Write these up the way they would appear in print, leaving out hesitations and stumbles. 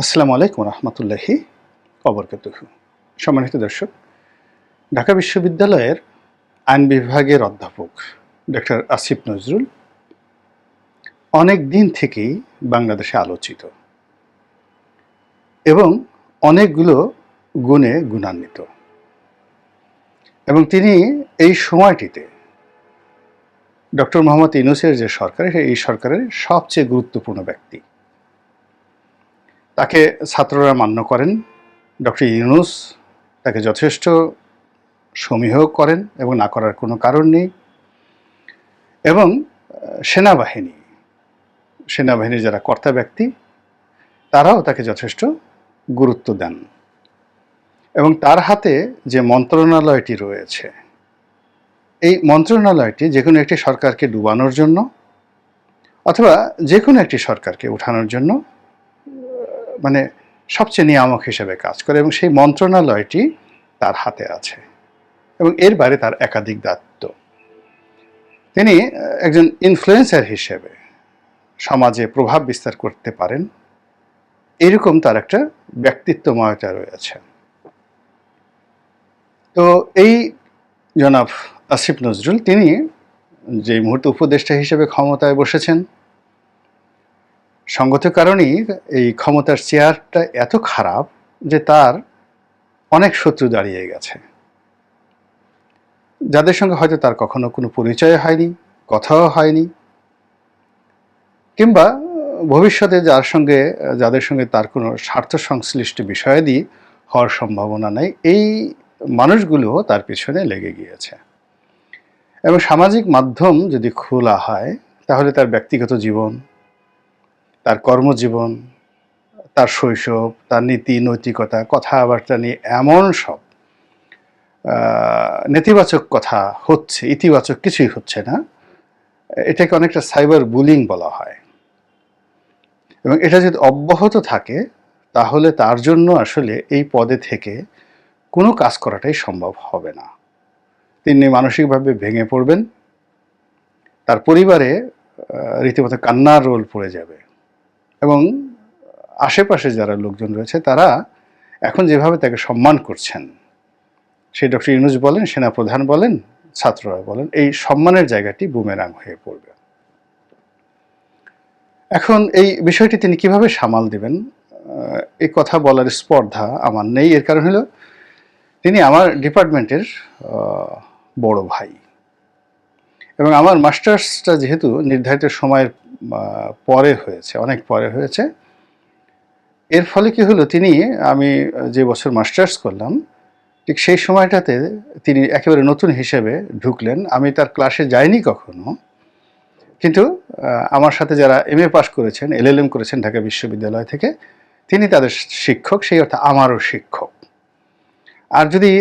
আসসালামু আলাইকুম রহমতুল্লাহি অবরকাতুহু। সম্মানিত দর্শক, ঢাকা বিশ্ববিদ্যালয়ের আইন বিভাগের অধ্যাপক ডক্টর আসিফ নজরুল অনেক দিন থেকেই বাংলাদেশে আলোচিত এবং অনেকগুলো গুণে গুণান্বিত, এবং তিনি এই সময়টিতে ডক্টর মোহাম্মদ ইউনূসের যে সরকার, এই সরকারের সবচেয়ে গুরুত্বপূর্ণ ব্যক্তি। তাকে ছাত্ররা মান্য করেন। ডক্টর ইউনূস তাকে যথেষ্ট সমীহ করেন এবং না করার কোনো কারণ নেই। এবং সেনাবাহিনীর যারা কর্তা ব্যক্তি, তারাও তাকে যথেষ্ট গুরুত্ব দেন। এবং তার হাতে যে মন্ত্রণালয়টি রয়েছে, এই মন্ত্রণালয়টি যে কোনো একটি সরকারকে ডুবানোর জন্য অথবা যে কোনো একটি সরকারকে উঠানোর জন্য মানে সবচেয়ে নিয়ামক হিসেবে কাজ করে, এবং সেই মন্ত্রণালয়টি তার হাতে আছে এবং এর বাইরে তার একাধিক দায়িত্ব। তিনি একজন ইনফ্লুয়েন্সার হিসেবে সমাজে প্রভাব বিস্তার করতে পারেন, এরকম তার একটা ব্যক্তিত্বময়তা রয়েছে। তো এই জনাব আসিফ নজরুল, তিনি যে মুহূর্তে উপদেষ্টা হিসেবে ক্ষমতায় বসেছেন, সঙ্গত কারণেই এই ক্ষমতার চেয়ারটা এত খারাপ যে তার অনেক শত্রু দাঁড়িয়ে গেছে, যাদের সঙ্গে হয়তো তার কখনো কোনো পরিচয় হয়নি, কথাও হয়নি, কিংবা ভবিষ্যতে যাদের সঙ্গে তার কোনো স্বার্থ সংশ্লিষ্ট বিষয়াদি হওয়ার সম্ভাবনা নেই, এই মানুষগুলো তার পিছনে লেগে গিয়েছে। এবং সামাজিক মাধ্যম যদি খোলা হয়, তাহলে তার ব্যক্তিগত জীবন, তার কর্মজীবন, তার শৈশব, তার নীতি নৈতিকতা, কথাবার্তা নিয়ে এমন সব নেতিবাচক কথা হচ্ছে, ইতিবাচক কিছুই হচ্ছে না। এটাকে অনেকটা সাইবার বুলিং বলা হয়। এবং এটা যদি অব্যাহত থাকে, তাহলে তার জন্য আসলে এই পদে থেকে কোনো কাজ করাটাই সম্ভব হবে না। তিনি মানসিকভাবে ভেঙে পড়বেন, তার পরিবারে রীতিমতো কান্নার রোল পড়ে যাবে, এবং আশেপাশে যারা লোকজন রয়েছে তারা এখন যেভাবে তাকে সম্মান করছেন, সেই ডক্টর ইউনূস বলেন, সেনাপ্রধান বলেন, ছাত্ররা বলেন, এই সম্মানের জায়গাটি বুমেরাং হয়ে পড়বে। এখন এই বিষয়টি তিনি কিভাবে সামাল দেবেন, এই কথা বলার স্পর্ধা আমার নেই। এর কারণ হলো তিনি আমার ডিপার্টমেন্টের বড় ভাই, এবং আমার মাস্টার্সটা যেহেতু নির্ধারিত সময়ের পরে হয়েছে, অনেক পরে হয়েছে, এর ফলে কি হলো, আমি যে বছর মাস্টার্স করলাম ঠিক সেই সময়টাতে তিনি একেবারে নতুন হিসেবে ঢুকলেন। আমি তার ক্লাসে যাইনি কখনো, কিন্তু আমার সাথে যারা MA পাস করেছেন, LLM করেছেন ঢাকা বিশ্ববিদ্যালয় থেকে, তিনি তাদের শিক্ষক, সেই অর্থে আমারও শিক্ষক। আর যদি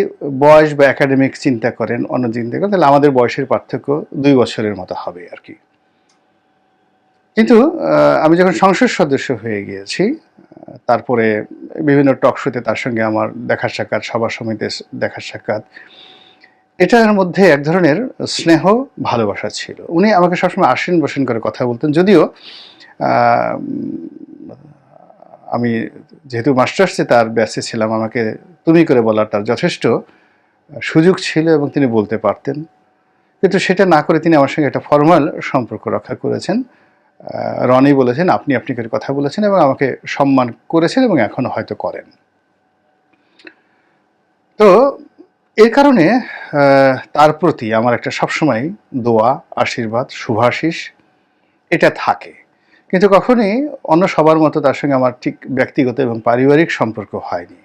বয়স বা একাডেমিক চিন্তা করেন, অন্য চিন্তা করেন, তাহলে আমাদের বয়সের পার্থক্য 2 বছরের মতো হবে আর কি। কিন্তু আমি যখন সংসদ সদস্য হয়ে গিয়েছি, তারপরে বিভিন্ন টক শোতে তার সঙ্গে আমার দেখা সাক্ষাৎ, সভা সমিতিতে দেখা সাক্ষাৎ, এটার মধ্যে এক ধরনের স্নেহ ভালোবাসা ছিল। উনি আমাকে সবসময় আসেন বসেন করে কথা বলতেন, যদিও আমি যেহেতু মাস্টার্সে তার ব্যাচে ছিলাম, আমাকে তুমি করে বলার তার যথেষ্ট সুযোগ ছিল এবং তিনি বলতে পারতেন, কিন্তু সেটা না করে তিনি আমার সঙ্গে একটা ফর্মাল সম্পর্ক রক্ষা করেছেন। রনি বলেছেন, আপনি আপনি করে কথা বলেছেন এবং আমাকে সম্মান করেছেন এবং এখনো হয়তো করেন। তো এর কারণে তার প্রতি আমার একটা সবসময় দোয়া, আশীর্বাদ, শুভাশিস এটা থাকে। কিন্তু কখনোই অন্য সবার মতো তার সঙ্গে আমার ঠিক ব্যক্তিগত এবং পারিবারিক সম্পর্ক হয়নি।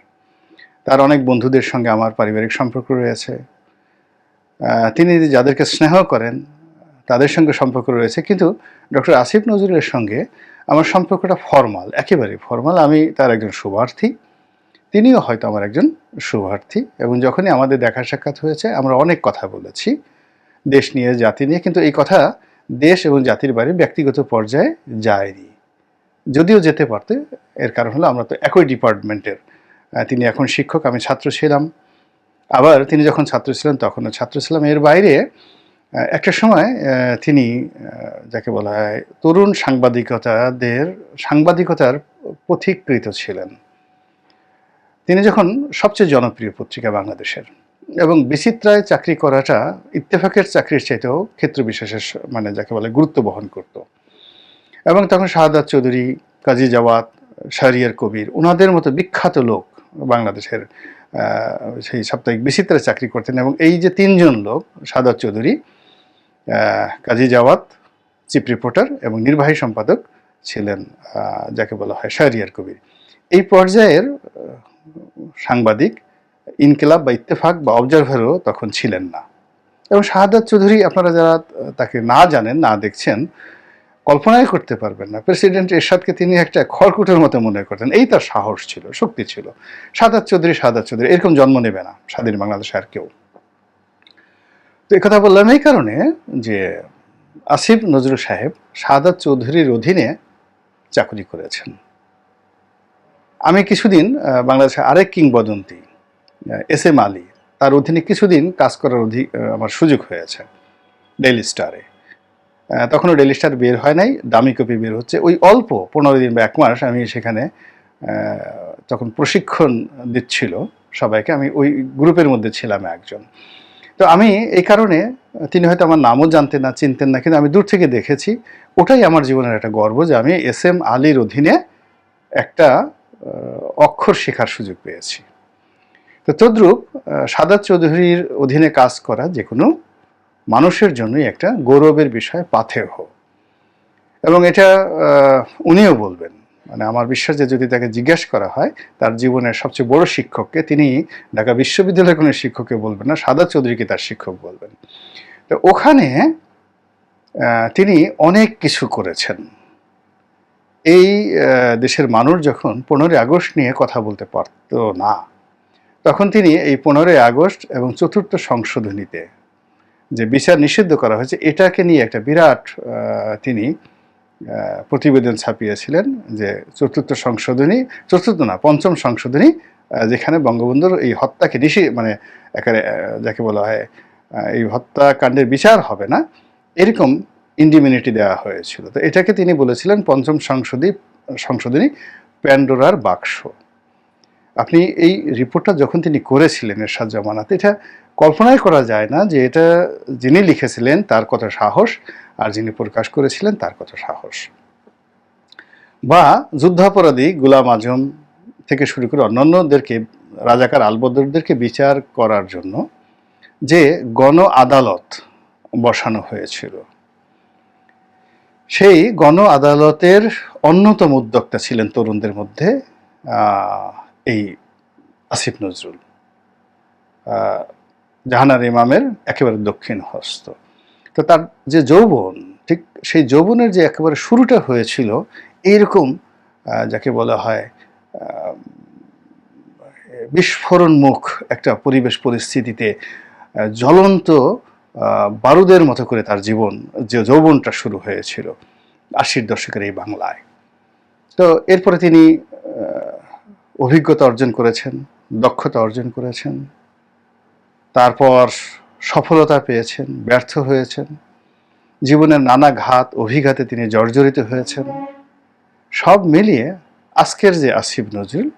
তার অনেক বন্ধুদের সঙ্গে আমার পারিবারিক সম্পর্ক রয়েছে, তিনি যাদেরকে স্নেহ করেন তাদের সঙ্গে সম্পর্ক রয়েছে, কিন্তু ডক্টর আসিফ নজরুলের সঙ্গে আমার সম্পর্কটা ফর্মাল, একেবারে ফর্মাল। আমি তার একজন শুভার্থী, তিনিও হয়তো আমার একজন শুভার্থী, এবং যখনই আমাদের দেখা সাক্ষাৎ হয়েছে আমরা অনেক কথা বলেছি দেশ নিয়ে, জাতি নিয়ে, কিন্তু এই কথা দেশ এবং জাতির বাইরে ব্যক্তিগত পর্যায়ে যায়নি, যদিও যেতে পারতে। এর কারণ হলো আমরা তো একই ডিপার্টমেন্টের। তিনি এখন শিক্ষক, আমি ছাত্র ছিলাম, আবার তিনি যখন ছাত্র ছিলেন তখনও ছাত্র ছিলাম। এর বাইরে একটা সময় তিনি যাকে বলা হয় তরুণ সাংবাদিকতার পথিকৃত ছিলেন। তিনি যখন সবচেয়ে জনপ্রিয় পত্রিকা বাংলাদেশের, এবং বিচিত্রায় চাকরি করাটা ইত্তেফাকের চাকরির চাইতেও ক্ষেত্র বিশেষের মানে যাকে বলে গুরুত্ব বহন করত। এবং তখন শাহাদাত চৌধুরী, কাজী জাওয়াত, শাহরিয়ার কবির, ওনাদের মতো বিখ্যাত লোক বাংলাদেশের সেই সাপ্তাহিক বিচিত্রায় চাকরি করতেন। এবং এই যে তিনজন লোক, শাহাদাত চৌধুরী, কাজী জাওয়াত চিফ রিপোর্টার এবং নির্বাহী সম্পাদক ছিলেন যাকে বলা হয় শাহরিয়ার কবির, এই পর্যায়ের সাংবাদিক ইনকিলাব বা ইত্তেফাক বা অবজারভারও তখন ছিলেন না। এবং শাহাদাত চৌধুরী, আপনারা যারা তাকে না জানেন, না দেখছেন, কল্পনাই করতে পারবেন না প্রেসিডেন্ট এরশাদকে তিনি একটা খড়কুটোর মতো মনে করতেন। এই তার সাহস ছিল, শক্তি ছিল। শাহাদাত চৌধুরী এরকম জন্ম নেবে না স্বাধীন বাংলাদেশে আর কেউ। তো এই কথা বললাম এই কারণে যে আসিফ নজরুল সাহেব শাহাদাত চৌধুরীর অধীনে চাকরি করেছেন। আমি কিছুদিন বাংলাদেশের আরেক কিংবদন্তি এস এম আলী, তার অধীনে কিছুদিন কাজ করার আমার সুযোগ হয়েছে ডেইলি স্টারে। তখনও ডেইলি স্টার বের হয় নাই, দামি কপি বের হচ্ছে। ওই অল্প 15 দিন বা 1 মাস আমি সেখানে তখন প্রশিক্ষণ দিচ্ছিল সবাইকে, আমি ওই গ্রুপের মধ্যে ছিলাম একজন। তো আমি এই কারণে, তিনি হয়তো আমার নামও জানতেন না, চিনতেন না, কিন্তু আমি দূর থেকে দেখেছি। ওটাই আমার জীবনের একটা গর্ব যে আমি এস এম আলীর অধীনে একটা অক্ষর শেখার সুযোগ পেয়েছি। তো তদ্রূপ শাহাদাত চৌধুরীর অধীনে কাজ করা যে কোনো মানুষের জন্যই একটা গৌরবের বিষয়, পাথেয়। এবং এটা উনিও বলবেন, মানে আমার বিশ্বাস যে যদি তাকে জিজ্ঞাসা করা হয় তার জীবনের সবচেয়ে বড় শিক্ষককে, তিনি ঢাকা বিশ্ববিদ্যালয়ের কোনো শিক্ষককে বলবেন না, শাহাদাত চৌধুরীকে তার শিক্ষক বলবেন। তো ওখানে তিনি অনেক কিছু করেছেন। এই দেশের মানুষ যখন 15ই আগস্ট নিয়ে কথা বলতে পারত না, তখন তিনি এই 15ই আগস্ট এবং 4র্থ সংশোধনীতে যে বিচার নিষিদ্ধ করা হয়েছে, এটাকে নিয়ে একটা বিরাট তিনি প্রতিবেদন ছাপিয়েছিলেন যে 4র্থ সংশোধনী, 4র্থ না 5ম সংশোধনী, যেখানে বঙ্গবন্ধুর এই হত্যাকে মানে একেবারে যাকে বলা হয় এই হত্যাকাণ্ডের বিচার হবে না, এরকম ইন্ডিমিনিটি দেওয়া হয়েছিল। তো এটাকে তিনি বলেছিলেন 5ম সংশোধনী প্যান্ডোরার বাক্স। আপনি এই রিপোর্টটা যখন তিনি করেছিলেন এরশাদ জামানাতে, এটা কল্পনাই করা যায় না যে এটা যিনি লিখেছিলেন তার কত সাহস, আর যিনি প্রকাশ করেছিলেন তার কত সাহস। বা যুদ্ধাপরাধী গোলাম আজম থেকে শুরু করে অন্যান্যদেরকে, রাজাকার আলবদরদেরকে বিচার করার জন্য যে গণ আদালত বসানো হয়েছিল, সেই গণ আদালতের অন্যতম উদ্যোক্তা ছিলেন তরুণদের মধ্যে এই আসিফ নজরুল, জাহানারা ইমামের একেবারে দক্ষিণ হস্ত। তো তার যে যৌবন, ঠিক সেই যৌবনের যে একেবারে শুরুটা হয়েছিল এইরকম যাকে বলা হয় বিস্ফোরণমুখ একটা পরিবেশ পরিস্থিতিতে জ্বলন্ত বারুদের মতো করে তার জীবন, যে যৌবনটা শুরু হয়েছিল 80-র দশকের এই বাংলায়। তো এরপরে তিনি অভিজ্ঞতা অর্জন করেছেন, দক্ষতা অর্জন করেছেন, তারপর সফলতা পেয়েছেন, ব্যর্থ হয়েছেন, জীবনের নানা ঘাত অভিঘাতে তিনি জর্জরিত হয়েছেন। সব মিলিয়ে আজকের যে আসিফ নজরুল,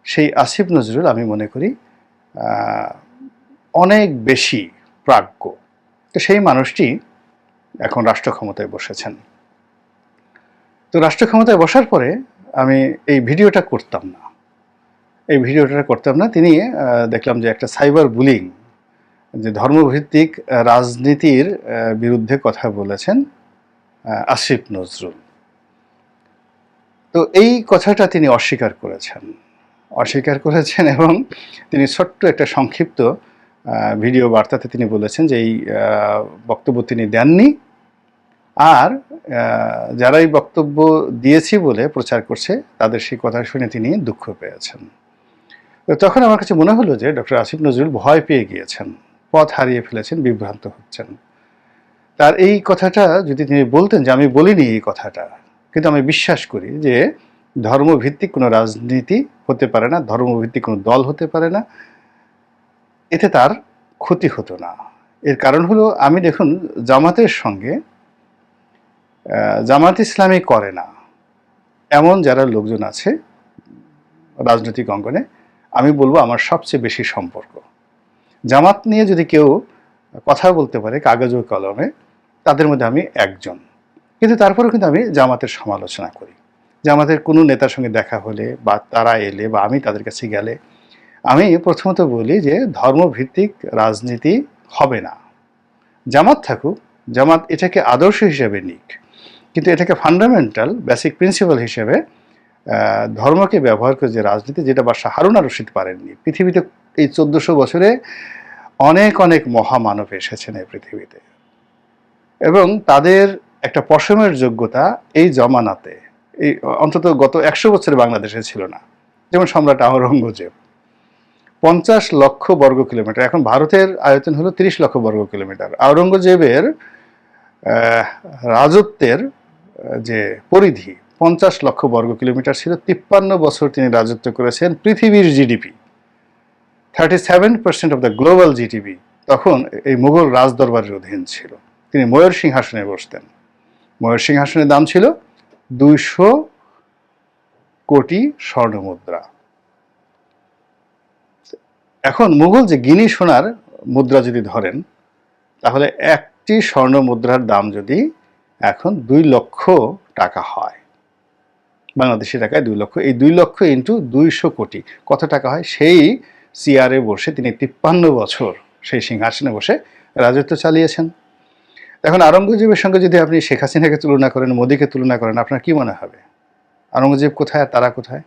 সেই আসিফ নজরুল আমি মনে করি অনেক বেশি প্রাজ্ঞ। তো সেই মানুষটি এখন রাষ্ট্র ক্ষমতায় বসেছেন। তো রাষ্ট্র ক্ষমতায় বসার পরে আমি এই ভিডিওটা করতাম না। তিনি দেখলাম যে একটা সাইবার বুলিং, যে ধর্মভিত্তিক রাজনীতির বিরুদ্ধে কথা বলেছেন আসিফ নজরুল। তো এই কথাটা তিনি অস্বীকার করেছেন এবং তিনি ছোট্ট একটা সংক্ষিপ্ত ভিডিও বার্তাতে তিনি বলেছেন যে এই বক্তব্য তিনি দেননি, আর যারা এই বক্তব্য দিয়েছি বলে প্রচার করছে তাদের সেই কথা শুনে তিনি দুঃখ পেয়েছেন। তখন আমার কাছে মনে হলো যে ডক্টর আসিফ নজরুল ভয় পেয়ে গিয়েছেন, পথ হারিয়ে ফেলেছেন, বিভ্রান্ত হচ্ছেন। তার এই কথাটা যদি তিনি বলতেন যে আমি বলিনি এই কথাটা, কিন্তু আমি বিশ্বাস করি যে ধর্মভিত্তিক কোনো রাজনীতি হতে পারে না, ধর্মভিত্তিক কোনো দল হতে পারে না, এতে তার ক্ষতি হতো না। এর কারণ হলো, আমি দেখুন জামাতের সঙ্গে জামাত ইসলামী করে না, এমন যারা লোকজন আছে রাজনৈতিক অঙ্গনে, আমি বলবো আমার সবচেয়ে বেশি সম্পর্ক জামাত নিয়ে যদি কেউ কথা বলতে পারে কাগজ ও কলমে, তাদের মধ্যে আমি একজন। কিন্তু তারপরেও কিন্তু আমি জামাতের সমালোচনা করি। জামাতের কোনো নেতার সঙ্গে দেখা হলে বা তারা এলে বা আমি তাদের কাছে গেলে আমি প্রথমত বলি যে ধর্মভিত্তিক রাজনীতি হবে না। জামাত থাকুক, জামাত এটাকে আদর্শ হিসেবে নিক, কিন্তু এটাকে ফান্ডামেন্টাল বেসিক প্রিন্সিপাল হিসেবে ধর্মকে ব্যবহার করে যে রাজনীতি, যেটা বাদশাহ হারুন আর রশিদ পারেননি। পৃথিবীতে এই 1400 বছরে অনেক অনেক মহামানব এসেছেন এই পৃথিবীতে, এবং তাদের একটা পশমের যোগ্যতা এই জমানাতে, এই অন্তত গত 100 বছরে বাংলাদেশে ছিল না। যেমন সম্রাট আওরঙ্গজেব 50 লক্ষ বর্গ কিলোমিটার, এখন ভারতের আয়তন হলো 30 লক্ষ বর্গ কিলোমিটার। আওরঙ্গজেবের রাজত্বের যে পরিধি 50 লক্ষ বর্গ কিলোমিটার ছিল। 53 বছর তিনি রাজত্ব করেছেন। পৃথিবীর GDP 37% of the global GDP তখন এই মুঘল রাজদরবারের অধীন ছিল। তিনি ময়ূর সিংহাসনে বসতেন। ময়ূর সিংহাসনের দাম ছিল 200 কোটি স্বর্ণ মুদ্রা। এখন মুঘল যে গিনি সোনার মুদ্রা যদি ধরেন, তাহলে একটি স্বর্ণ মুদ্রার দাম যদি এখন 2 লক্ষ টাকা হয়, বাংলাদেশি টাকায় 2 লক্ষ, এই 2 লক্ষ ইন্টু 200 কোটি কত টাকা হয়? সেই চেয়ারে বসে তিনি 53 বছর সেই সিংহাসনে বসে রাজত্ব চালিয়েছেন। এখন আওরঙ্গজেবের সঙ্গে যদি আপনি শেখ হাসিনাকে তুলনা করেন, মোদীকে তুলনা করেন, আপনার কি মনে হবে আওরঙ্গজেব কোথায় আর তারা কোথায়?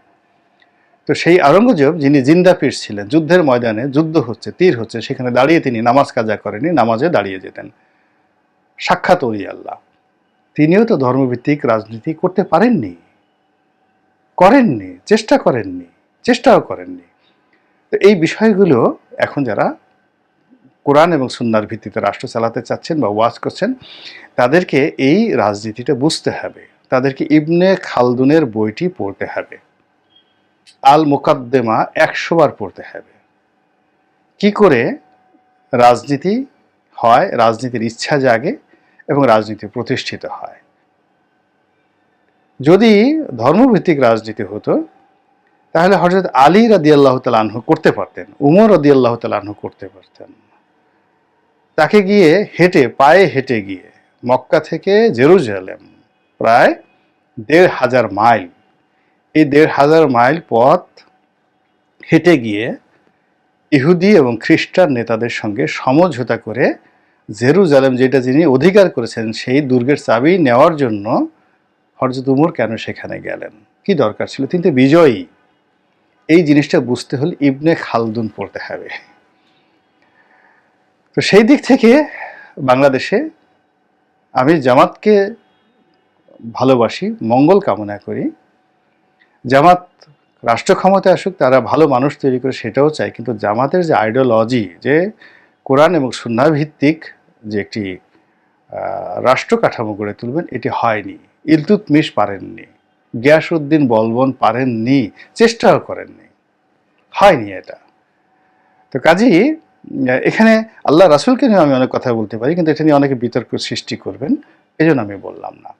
তো সেই আওরঙ্গজেব যিনি জিন্দা পীর ছিলেন, যুদ্ধের ময়দানে যুদ্ধ হচ্ছে, তীর হচ্ছে, সেখানে দাঁড়িয়ে তিনি নামাজ কাজা করেনি, নামাজে দাঁড়িয়ে যেতেন। সাক্ষাৎ ওলি আল্লাহ। তিনিও তো ধর্মভিত্তিক রাজনীতি করতে পারেননি, করেননি, চেষ্টাও করেননি। তো এই বিষয়গুলো এখন যারা কোরআন এবং সুন্নাহর ভিত্তিতে রাষ্ট্র চালাতে চাচ্ছেন বা ওয়াজ করছেন, তাদেরকে এই রাজনীতিটা বুঝতে হবে। তাদেরকে ইবনে খালদুনের বইটি পড়তে হবে, আল মুকাদ্দেমা 100 বার পড়তে হবে। কি করে রাজনীতি হয়, রাজনীতির ইচ্ছা জাগে এবং রাজনীতি প্রতিষ্ঠিত হয়। যদি ধর্মভিত্তিক রাজনীতি হতো, তাহলে হযরত আলী রাদিয়াল্লাহু তাআলা আনহু করতে পারতেন, উমর রাদিয়াল্লাহু তাআলা আনহু করতে পারতেন। তাকে গিয়ে পায়ে হেঁটে গিয়ে মক্কা থেকে জেরুজালেম প্রায় 1500 মাইল, এই 1500 মাইল পথ হেঁটে গিয়ে ইহুদি এবং খ্রিস্টান নেতাদের সঙ্গে সমঝোতা করে জেরুজালেম, যেটা যিনি অধিকার করেছেন, সেই দুর্গের চাবি নেওয়ার জন্য হযরত উমর কেন সেখানে গেলেন, কি দরকার ছিল? তিনি তো বিজয়ী। এই জিনিসটা বুঝতে হলে ইবনে খালদুন পড়তে হবে। তো সেই দিক থেকে বাংলাদেশে আমি জামাতকে ভালোবাসি, মঙ্গল কামনা করি। জামাত রাষ্ট্র ক্ষমতায় আসুক, তারা ভালো মানুষ তৈরি করে, সেটাও চাই। কিন্তু জামাতের যে আইডিওলজি, যে কোরআন এবং সুন্নাহ ভিত্তিক যে একটি রাষ্ট্র কাঠামো গড়ে তুলবেন, এটি হয়নি। ইলতুৎমিশ পারেননি, গিয়াসউদ্দিন বলবন পারেননি, চেষ্টাও করেননি, হয়নি এটা। তো কাজেই এখানে আল্লাহ রাসূলকে নিয়ে আমি অনেক কথা বলতে পারি, কিন্তু এটা নিয়ে অনেকে বিতর্ক সৃষ্টি করবেন, এই জন্য আমি বললাম না।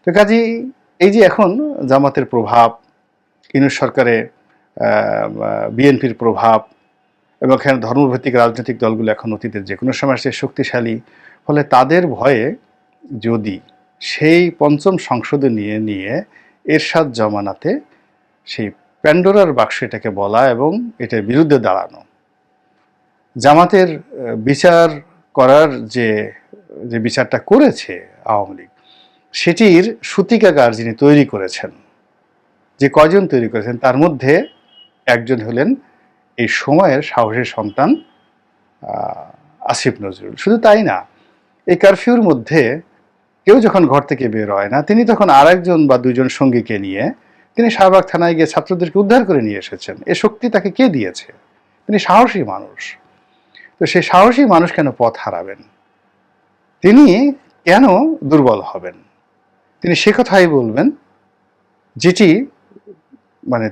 তো কাজেই এই যে এখন জামাতের প্রভাব, ইউনূস সরকারে বিএনপির প্রভাব, এবং এখানে ধর্মভিত্তিক রাজনৈতিক দলগুলো এখন অতীতের যে কোনো সময় সে শক্তিশালী, ফলে তাদের ভয়ে যদি সেই পঞ্চম সংসদে নিয়ে এরশাদ জমানাতে সেই প্যান্ডোরার বাক্স এটাকে বলা এবং এটার বিরুদ্ধে দাঁড়ানো, জামাতের বিচার করার যে বিচারটা করেছে আওয়ামী লীগ, সেটির সূতিকাগার যিনি তৈরি করেছেন, যে কয়জন তৈরি করেছেন, তার মধ্যে একজন হলেন এই সময়ের সাহসী সন্তান আসিফ নজরুল। শুধু তাই না, এই কারফিউর মধ্যে কেউ যখন ঘর থেকে বের হয় না, তিনি তখন আরেকজন বা দুজন সঙ্গীকে নিয়ে তিনি শাহবাগ থানায় গিয়ে ছাত্রদেরকে উদ্ধার করে নিয়ে এসেছেন। এ শক্তি তাকে কে দিয়েছে? তিনি সাহসী মানুষ। তো সেই সাহসী মানুষ কেন পথ হারাবেন? তিনি কেন দুর্বল হবেন? তিনি সে কথাই বলবেন যেটি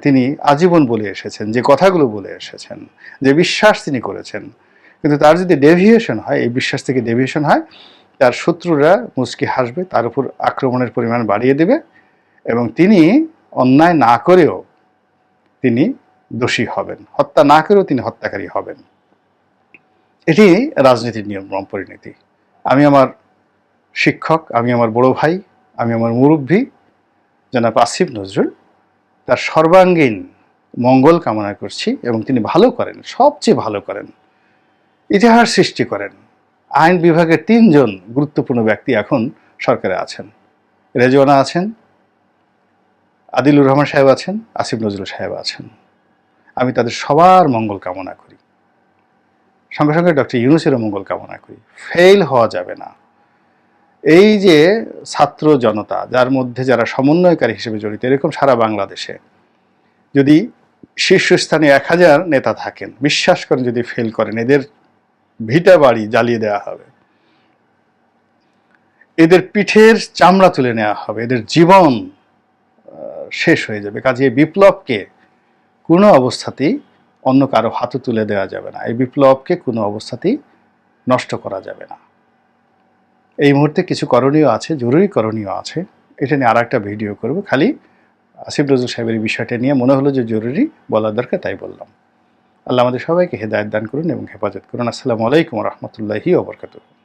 তিনি আজীবন বলে এসেছেন, যে কথাগুলো বলে এসেছেন, যে বিশ্বাস তিনি করেছেন। কিন্তু তার যদি ডেভিয়েশন হয়, এই বিশ্বাস থেকে ডেভিয়েশন হয়, তার শত্রুরা মুচকি হাসবে, তার উপর আক্রমণের পরিমাণ বাড়িয়ে দেবে, এবং তিনি অন্যায় না করেও তিনি দোষী হবেন, হত্যা না করেও তিনি হত্যাকারী হবেন। এটি রাজনীতির নিয়ম পরিণতি। আমি আমার শিক্ষক, আমি আমার বড় ভাই, আমি আমার মুরব্বী জনাব আসিফ নজরুল, তার সর্বাঙ্গীন মঙ্গল কামনা করছি, এবং তিনি ভালো করেন, সবচেয়ে ভালো করেন, ইতিহাস সৃষ্টি করেন। আইন বিভাগের 3 জন গুরুত্বপূর্ণ ব্যক্তি এখন সরকারে আছেন। রেজওয়ানা আছেন, আদিলুর রহমান সাহেব আছেন, আসিফ নজরুল সাহেব আছেন। আমি তাদের সবার মঙ্গল কামনা করি, সঙ্গে সঙ্গে ডক্টর ইউনূসেরও মঙ্গল কামনা করি। ফেল হওয়া যাবে না। এই যে ছাত্র জনতা, যার মধ্যে যারা সমন্বয়কারী হিসেবে জড়িত, এরকম সারা বাংলাদেশে যদি শীর্ষস্থানে 1000 নেতা থাকেন, বিশ্বাস করেন যদি ফেল করেন, এদের ভিটা বাড়ি জ্বালিয়ে দেওয়া হবে, এদের পিঠের চামড়া তুলে নেওয়া হবে, এদের জীবন শেষ হয়ে যাবে। কাজে এই বিপ্লবকে কোনো অবস্থাতেই অন্য কারো হাতে তুলে দেওয়া যাবে না। এই বিপ্লবকে কোনো অবস্থাতেই নষ্ট করা যাবে না। এই মুহূর্তে কিছু করণীয় আছে, জরুরি করণীয় আছে। এটা নিয়ে আর একটা ভিডিও করব। খালি আসিফ নজরুল সাহেবের এই বিষয়টা নিয়ে মনে হলো যে জরুরি বলার দরকার, তাই বললাম। আল্লাহ আমাদের সবাইকে হেদায়েত দান করুন এবং হেফাজত করুন। আসসালামু আলাইকুম ওয়া রাহমাতুল্লাহি ওয়া বারাকাতুহু।